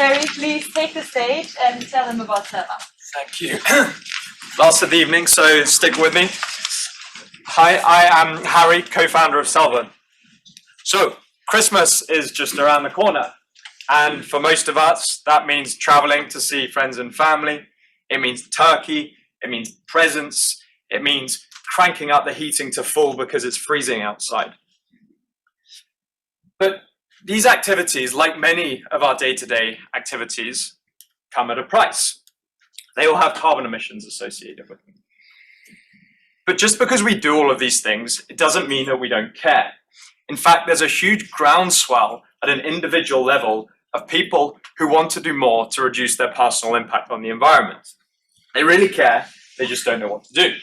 Harry, please take the stage and tell them about Selva. Thank you. Last of the evening, so stick with me. Hi, I am Harry, co-founder of Selva. So, Christmas is just around the corner. And for most of us, that means traveling to see friends and family. It means turkey. It means presents. It means cranking up the heating to full because it's freezing outside. But these activities, like many of our day-to-day activities, come at a price. They all have carbon emissions associated with them. But just because we do all of these things, it doesn't mean that we don't care. In fact, there's a huge groundswell at an individual level of people who want to do more to reduce their personal impact on the environment. They really care, they just don't know what to do.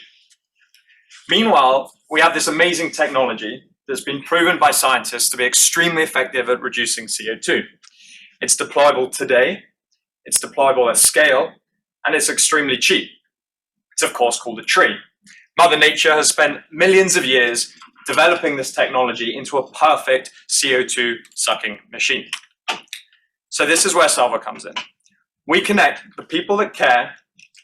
Meanwhile, we have this amazing technology that's been proven by scientists to be extremely effective at reducing CO2. It's deployable today, it's deployable at scale, and it's extremely cheap. It's of course called a tree. Mother Nature has spent millions of years developing this technology into a perfect CO2 sucking machine. So this is where Selva comes in. We connect the people that care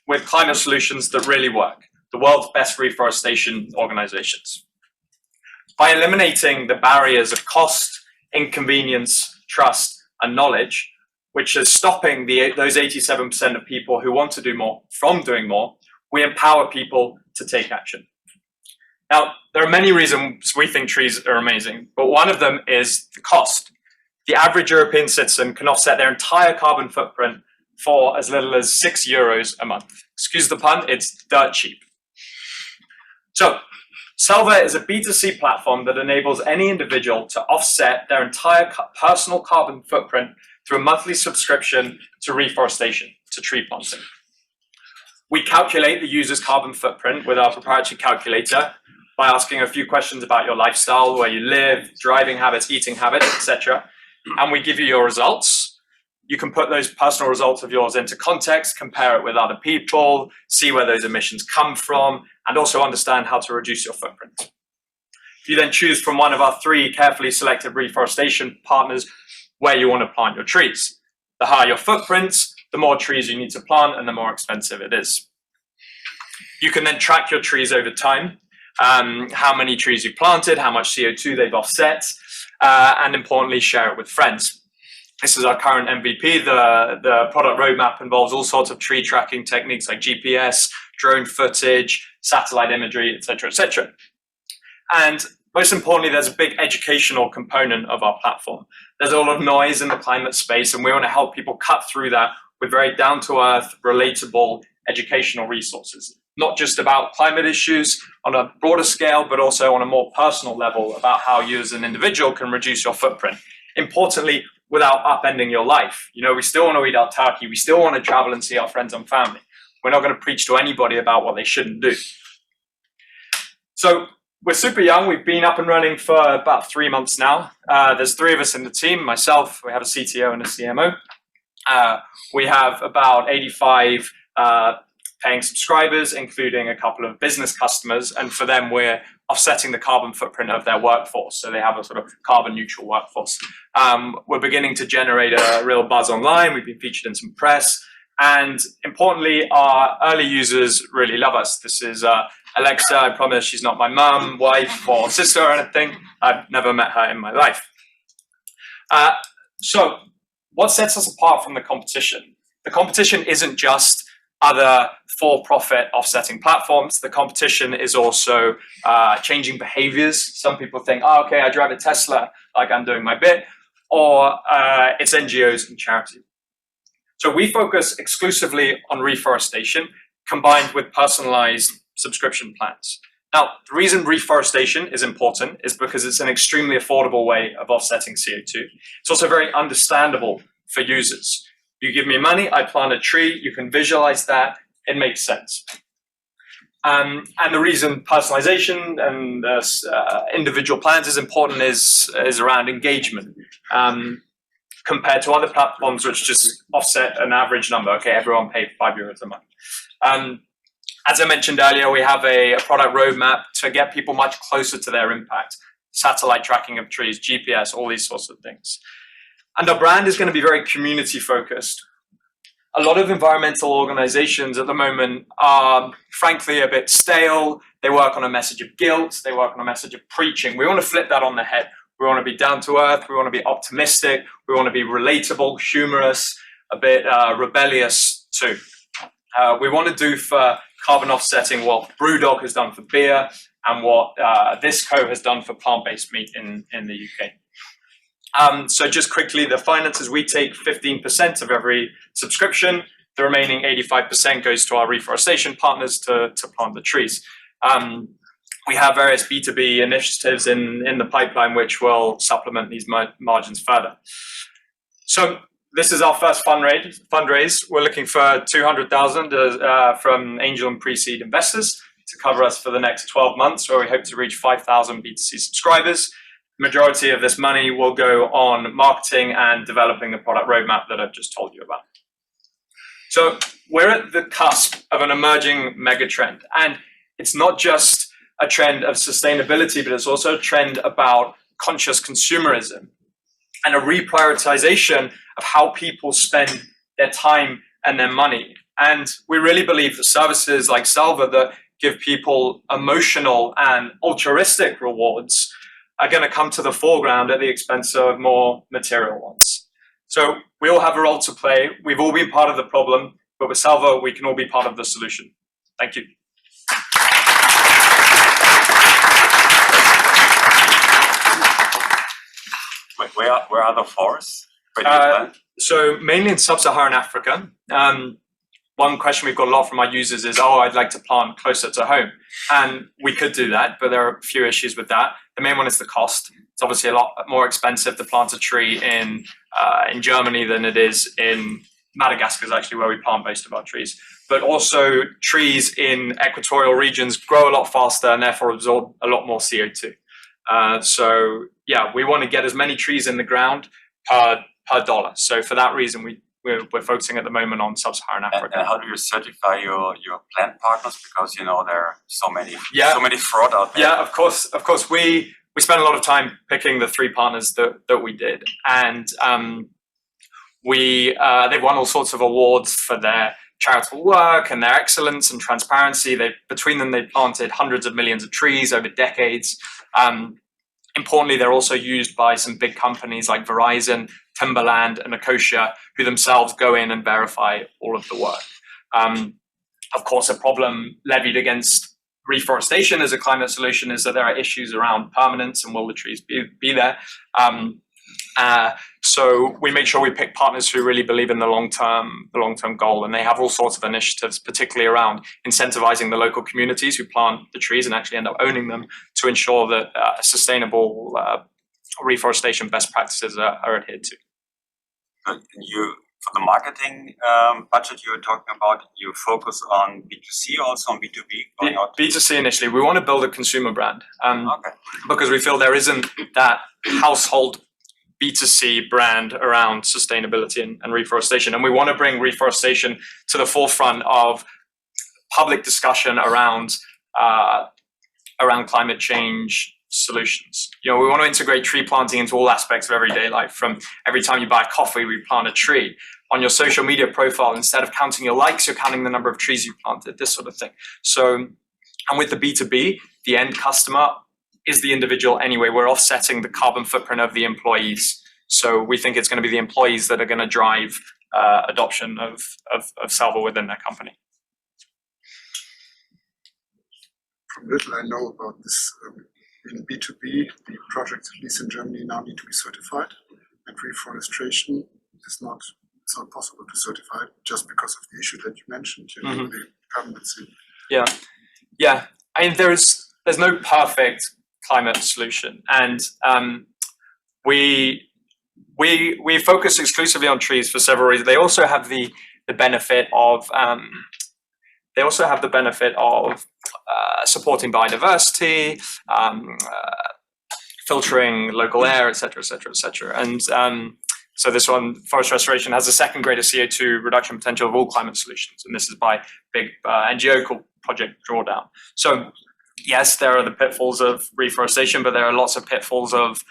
with climate solutions that really work, the world's best reforestation organizations. By eliminating the barriers of cost, inconvenience, trust, and knowledge, which is stopping those 87% of people who want to do more from doing more, we empower people to take action. Now, there are many reasons we think trees are amazing, but one of them is the cost. The average European citizen can offset their entire carbon footprint for as little as €6 a month. Excuse the pun, it's dirt cheap. So, Selva is a B2C platform that enables any individual to offset their entire personal carbon footprint through a monthly subscription to reforestation, to tree planting. We calculate the user's carbon footprint with our proprietary calculator by asking a few questions about your lifestyle, where you live, driving habits, eating habits, etc. And we give you your results. You can put those personal results of yours into context, compare it with other people, see where those emissions come from, and also understand how to reduce your footprint. You then choose from one of our 3 carefully selected reforestation partners where you want to plant your trees. The higher your footprint, the more trees you need to plant and the more expensive it is. You can then track your trees over time, how many trees you planted, how much CO2 they've offset, and importantly, share it with friends. This is our current MVP. The product roadmap involves all sorts of tree tracking techniques like GPS, drone footage, satellite imagery, etc., etc. And most importantly, there's a big educational component of our platform. There's a lot of noise in the climate space, and we want to help people cut through that with very down-to-earth, relatable educational resources. Not just about climate issues on a broader scale, but also on a more personal level about how you as an individual can reduce your footprint. Importantly, without upending your life. You know, we still want to eat our turkey. We still want to travel and see our friends and family. We're not going to preach to anybody about what they shouldn't do. So we're super young. We've been up and running for about 3 months now. There's 3 of us in the team. Myself, we have a CTO and a CMO. We have about 85 paying subscribers, including a couple of business customers. And for them, we're offsetting the carbon footprint of their workforce. So they have a sort of carbon neutral workforce. We're beginning to generate a real buzz online. We've been featured in some press. And importantly, our early users really love us. This is Alexa. I promise she's not my mum, wife, or sister or anything. I've never met her in my life. So what sets us apart from the competition? The competition isn't just other for-profit offsetting platforms. The competition is also changing behaviors. Some people think, oh, okay, I drive a Tesla, like I'm doing my bit, or it's NGOs and charity. So we focus exclusively on reforestation combined with personalized subscription plans. Now, the reason reforestation is important is because it's an extremely affordable way of offsetting CO2. It's also very understandable for users. You give me money, I plant a tree, you can visualize that, it makes sense. And the reason personalization and individual plans is important is around engagement. Compared to other platforms which just offset an average number. Okay, everyone paid €5 a month. As I mentioned earlier, we have a product roadmap to get people much closer to their impact. Satellite tracking of trees, GPS, all these sorts of things. And our brand is going to be very community focused. A lot of environmental organizations at the moment are frankly a bit stale. They work on a message of guilt. They work on a message of preaching. We want to flip that on the head. We want to be down to earth. We want to be optimistic. We want to be relatable, humorous, a bit rebellious too. We want to do for carbon offsetting what Brewdog has done for beer and what Visco has done for plant-based meat in the UK. So just quickly, the finances, we take 15% of every subscription. The remaining 85% goes to our reforestation partners to plant the trees. We have various B2B initiatives in the pipeline which will supplement these margins further. So this is our first fundraise. We're looking for 200,000 from angel and pre-seed investors to cover us for the next 12 months, where we hope to reach 5,000 B2C subscribers. Majority of this money will go on marketing and developing the product roadmap that I've just told you about. So we're at the cusp of an emerging mega trend, and it's not just a trend of sustainability, but it's also a trend about conscious consumerism and a reprioritization of how people spend their time and their money. And we really believe that services like Selva that give people emotional and altruistic rewards are going to come to the foreground at the expense of more material ones. So we all have a role to play. We've all been part of the problem, but with Selva, we can all be part of the solution. Thank you. Where are the forests? So mainly in sub-Saharan Africa. One question we've got a lot from our users is, oh, I'd like to plant closer to home. And we could do that, but there are a few issues with that. The main one is the cost. It's obviously a lot more expensive to plant a tree in Germany than it is in Madagascar, is actually where we plant most of our trees. But also trees in equatorial regions grow a lot faster and therefore absorb a lot more CO2. So yeah, we want to get as many trees in the ground per dollar. So for that reason, we're focusing at the moment on sub-Saharan Africa. And how do you certify your plant partners? Because there are so many fraud out there. Yeah, of course. We spent a lot of time picking the 3 partners that we did, and they've won all sorts of awards for their charitable work and their excellence and transparency. Between them, they've planted hundreds of millions of trees over decades. Importantly, they're also used by some big companies like Verizon, Timberland, and Ecosia, who themselves go in and verify all of the work. Of course, a problem levied against reforestation as a climate solution is that there are issues around permanence and will the trees be there. So we make sure we pick partners who really believe in the long-term goal, and they have all sorts of initiatives, particularly around incentivizing the local communities who plant the trees and actually end up owning them, to ensure that sustainable reforestation best practices are adhered to. For the marketing budget you were talking about, you focus on B2C, also on B2B? B2C initially. We want to build a consumer brand because we feel there isn't that household B2C brand around sustainability and reforestation. And we want to bring reforestation to the forefront of public discussion around climate change solutions. We want to integrate tree planting into all aspects of everyday life. From every time you buy a coffee, we plant a tree. On your social media profile, instead of counting your likes, you're counting the number of trees you planted, this sort of thing. So, and with the B2B, the end customer is the individual anyway. We're offsetting the carbon footprint of the employees. So we think it's going to be the employees that are going to drive adoption of Selva within their company. From little I know about this, in B2B, the projects, at least in Germany, now need to be certified. And reforestation is not possible to certify just because of the issue that you mentioned, the permanency. Yeah. I mean, there's no perfect climate solution, and we focus exclusively on trees for several reasons. They also have the benefit of supporting biodiversity, filtering local air, etc., etc., etc. And so this one, forest restoration, has the second greatest CO2 reduction potential of all climate solutions, and this is by big NGO called Project Drawdown. So yes, there are the pitfalls of reforestation, but there are lots of pitfalls of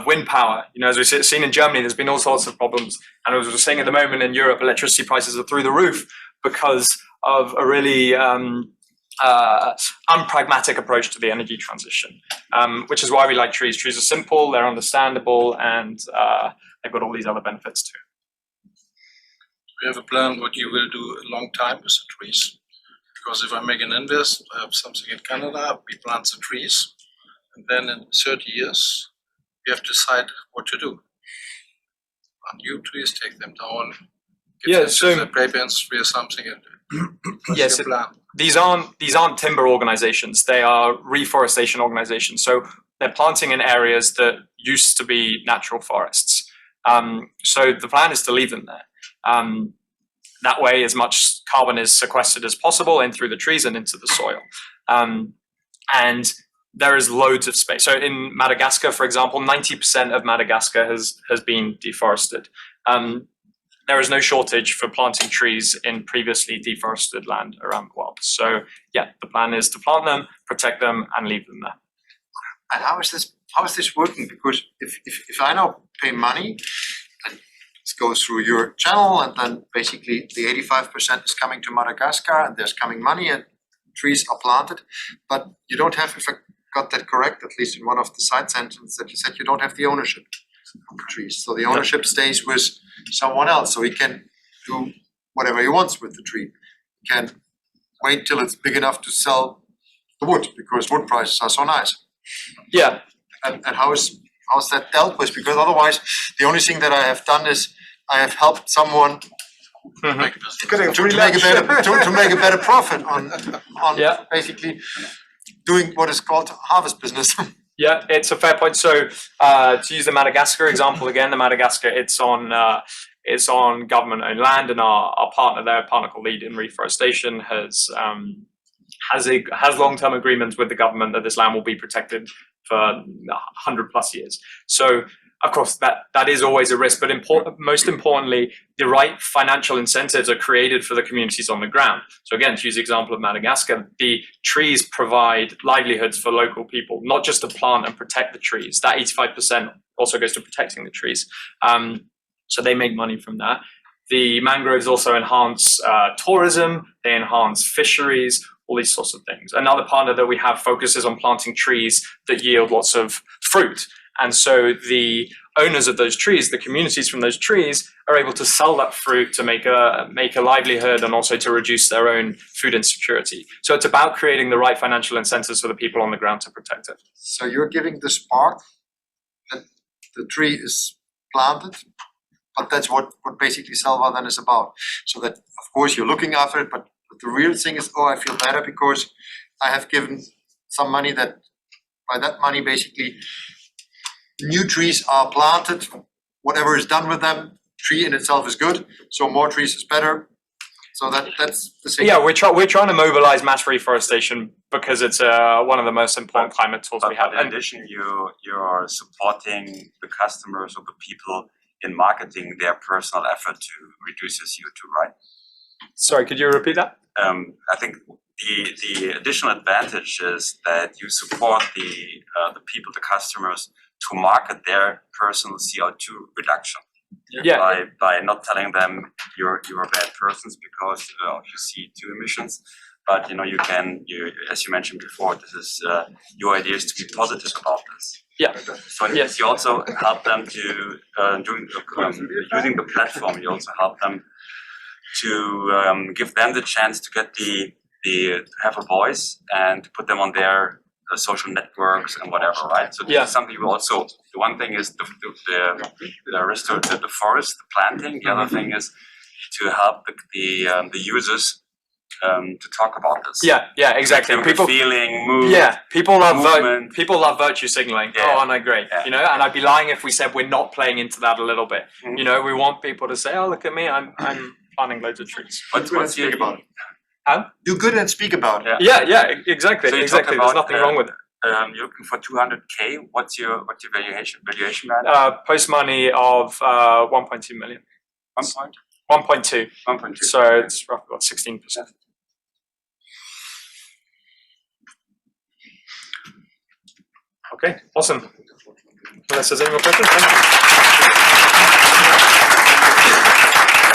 wind power. As we've seen in Germany, there's been all sorts of problems. And as we're seeing at the moment in Europe, electricity prices are through the roof because of a really unpragmatic approach to the energy transition, which is why we like trees. Trees are simple, they're understandable, and they've got all these other benefits too. We have a plan what you will do a long time with the trees. Because if I make an invest, I have something in Canada, we plant the trees, and then in 30 years, we have to decide what to do. Plant new trees, take them down, give them to the paper industry or something, and yes, these aren't timber organizations, they are reforestation organizations. So they're planting in areas that used to be natural forests. So the plan is to leave them there. That way, as much carbon is sequestered as possible in through the trees and into the soil. And there is loads of space. So in Madagascar, for example, 90% of Madagascar has been deforested. There is no shortage for planting trees in previously deforested land around the world. So yeah, the plan is to plant them, protect them, and leave them there. And how is this working? Because if I now pay money, and it goes through your channel, and then basically the 85% is coming to Madagascar, and there's coming money, and trees are planted, but you don't have, if I got that correct, at least in one of the side sentences that you said, you don't have the ownership of the trees. So the ownership stays with someone else, so he can do whatever he wants with the tree. He can wait till it's big enough to sell the wood, because wood prices are so nice. Yeah. And how's that dealt with? Because otherwise, the only thing that I have done is I have helped someone to make a better profit on basically doing what is called harvest business. Yeah, it's a fair point. So to use the Madagascar example again, the Madagascar, it's on government-owned land, and our partner there, a partner called Lead in Reforestation, has long-term agreements with the government that this land will be protected for 100+ years. So of course that is always a risk, but most importantly, the right financial incentives are created for the communities on the ground. So again, to use the example of Madagascar, the trees provide livelihoods for local people, not just to plant and protect the trees. That 85% also goes to protecting the trees. So they make money from that. The mangroves also enhance tourism, they enhance fisheries, all these sorts of things. Another partner that we have focuses on planting trees that yield lots of fruit. And so the owners of those trees, the communities from those trees, are able to sell that fruit to make a livelihood, and also to reduce their own food insecurity. So it's about creating the right financial incentives for the people on the ground to protect it. So you're giving the spark that the tree is planted, but that's what basically Selva then is about. So that, of course, you're looking after it, but the real thing is, I feel better because I have given some money that, by that money, basically, new trees are planted. Whatever is done with them, tree in itself is good. So more trees is better. So that's the thing. Yeah, we're trying to mobilize mass reforestation because it's one of the most important climate tools we have. In addition, you are supporting the customers or the people in marketing their personal effort to reduce the CO2, right? Sorry, could you repeat that? I think the additional advantage is that you support the people, the customers, to market their personal CO2 reduction. Yeah. By not telling them you're bad persons because of your CO2 emissions, but as you mentioned before, this is your idea is to be positive about this. Yeah. So yes, you also help them to using the platform. You also help them to give them the chance to get have a voice and put them on their social networks and whatever, right? So this is something you also. The one thing is the forest, the planting. The other thing is to help the users to talk about this. Yeah, exactly. People feeling, mood. Yeah, people love virtue signaling. Yeah. Oh, and I agree. Yeah. And I'd be lying if we said we're not playing into that a little bit. Mm-hmm. We want people to say, "Oh, look at me, I'm planting loads of trees." What's speak about it? Huh? Do good and speak about it. Yeah, exactly. So exactly. There's nothing wrong with it. You're looking for 200K. What's your valuation value? Post money of 1.2 million. 1.2. 1.2. So it's roughly about 16%. Okay, awesome. Unless there's any more questions, thank you.